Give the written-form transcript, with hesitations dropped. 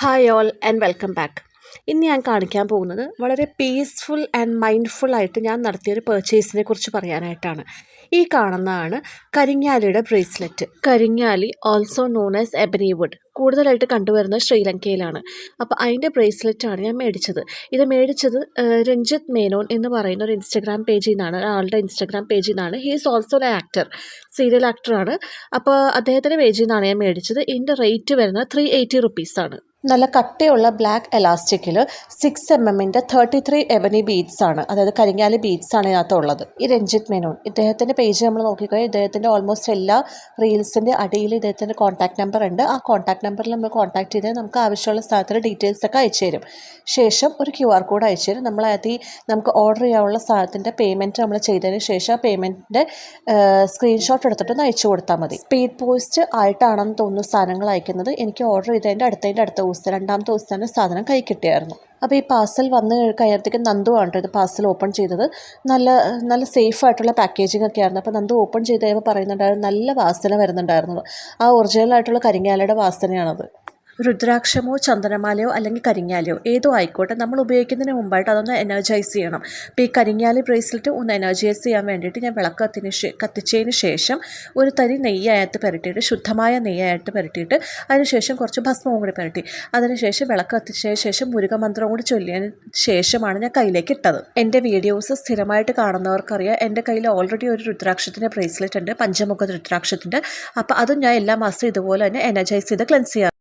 Hi all and welcome back. ഇന്ന് ഞാൻ കാണിക്കാൻ പോകുന്നത് വളരെ പീസ്ഫുൾ ആൻഡ് മൈൻഡ്ഫുൾ ആയിട്ട് ഞാൻ നടത്തിയൊരു പർച്ചേസിനെ കുറിച്ച് പറയാനായിട്ടാണ്. ഈ കാണുന്നതാണ് കരിങ്ങാലിയുടെ ബ്രേസ്ലെറ്റ്. കരിങ്ങാലി also known as ebony wood കൂടുതലായിട്ട് കണ്ടുവരുന്നത് ശ്രീലങ്കയിലാണ്. അപ്പോൾ അതിൻ്റെ ബ്രേസ്ലെറ്റാണ് ഞാൻ മേടിച്ചത്. ഇത് മേടിച്ചത് രഞ്ജിത്ത് മേനോൻ എന്ന് പറയുന്ന ഒരു ഇൻസ്റ്റഗ്രാം പേജിൽ നിന്നാണ്, ആളുടെ ഇൻസ്റ്റഗ്രാം പേജിൽ നിന്നാണ്. He is also a actor, serial ആക്ടറാണ്. അപ്പോൾ അദ്ദേഹത്തിൻ്റെ പേജിൽ നിന്നാണ് ഞാൻ മേടിച്ചത്. ഇതിൻ്റെ റേറ്റ് വരുന്നത് 380 റുപ്പീസാണ്. നല്ല കട്ടിയുള്ള ബ്ലാക്ക് എലാസ്റ്റിക്കിൽ 6mm 33 എബനി ബീഡ്സ് ആണ്, അതായത് കരിങ്ങാലി ബീഡ്സ് ആണ് ഇതിനകത്തുള്ളത്. ഈ രഞ്ജിത്ത് മേനോൻ ഇദ്ദേഹത്തിൻ്റെ പേജ് നമ്മൾ നോക്കിക്കഴിഞ്ഞാൽ ഇദ്ദേഹത്തിൻ്റെ ഓൾമോസ്റ്റ് എല്ലാ റീൽസിൻ്റെ അടിയിൽ ഇദ്ദേഹത്തിൻ്റെ കോൺടാക്ട് നമ്പർ ഉണ്ട്. ആ കോൺടാക്ട് നമ്പറിൽ നമ്മൾ കോൺടാക്ട് ചെയ്താൽ നമുക്ക് ആവശ്യമുള്ള സ്ഥലത്തിൻ്റെ ഡീറ്റെയിൽസ് ഒക്കെ അയച്ചു തരും. ശേഷം ഒരു QR കോഡ് അയച്ചു തരും. നമുക്ക് ഓർഡർ ചെയ്യാനുള്ള സാധനത്തിൻ്റെ പേയ്മെൻറ്റ് നമ്മൾ ചെയ്തതിന് ശേഷം ആ പേയ്മെൻറ്റിൻ്റെ സ്ക്രീൻഷോട്ട് എടുത്തിട്ടൊന്ന് അയച്ചു കൊടുത്താൽ മതി. സ്പീഡ് പോസ്റ്റ് ആയിട്ടാണെന്ന് തോന്നുന്നു സാധനങ്ങൾ അയക്കുന്നത്. എനിക്ക് ഓർഡർ ചെയ്തതിൻ്റെ അടുത്ത രണ്ടാമത്തെ ദിവസമാണ് സാധനം കൈ കിട്ടിയായിരുന്നു. അപ്പോൾ ഈ പാർസൽ വന്ന് കഴിയുമ്പോഴത്തേക്കും നന്ദു ആണ് ഇത് പാർസൽ ഓപ്പൺ ചെയ്തത്. നല്ല സേഫ് ആയിട്ടുള്ള പാക്കേജിംഗ് ഒക്കെ ആയിരുന്നു. അപ്പോൾ നന്ദു ഓപ്പൺ ചെയ്ത് കഴിയുമ്പോൾ പറയുന്നുണ്ടായിരുന്നു നല്ല വാസന വരുന്നുണ്ടായിരുന്നു. ആ ഒറിജിനലായിട്ടുള്ള കരിങ്ങാലയുടെ വാസനയാണത്. രുദ്രാക്ഷമോ ചന്ദനമാലയോ അല്ലെങ്കിൽ കരിങ്ങാലിയോ ഏതോ ആയിക്കോട്ടെ, നമ്മൾ ഉപയോഗിക്കുന്നതിന് മുമ്പായിട്ട് അതൊന്ന് എനർജൈസ് ചെയ്യണം. അപ്പോൾ ഈ കരിങ്ങാലി ബ്രേസ്ലെറ്റ് ഒന്ന് എനർജൈസ് ചെയ്യാൻ വേണ്ടിയിട്ട് ഞാൻ വിളക്ക് കത്തിച്ചതിന് ശേഷം ഒരു തരി നെയ്യായിട്ട് പുരട്ടിയിട്ട്, ശുദ്ധമായ നെയ്യായിട്ട് പുരട്ടിയിട്ട് അതിനുശേഷം കുറച്ച് ഭസ്മവും കൂടി പുരട്ടി, അതിനുശേഷം വിളക്ക് കത്തിച്ചതിന് ശേഷം മുരുകമന്ത്രം കൂടി ചൊല്ലിയതിന് ശേഷമാണ് ഞാൻ കയ്യിലേക്ക് ഇട്ടത്. എൻ്റെ വീഡിയോസ് സ്ഥിരമായിട്ട് കാണുന്നവർക്കറിയാം, എൻ്റെ കയ്യിൽ ഓൾറെഡി ഒരു രുദ്രാക്ഷത്തിൻ്റെ ബ്രേസ്ലെറ്റ് ഉണ്ട്, പഞ്ചമുഖ രുദ്രാക്ഷത്തിൻ്റെ. അപ്പോൾ അതും ഞാൻ എല്ലാ മാസവും ഇതുപോലെ തന്നെ എനർജൈസ് ചെയ്ത് ക്ലെൻസ് ചെയ്യാം.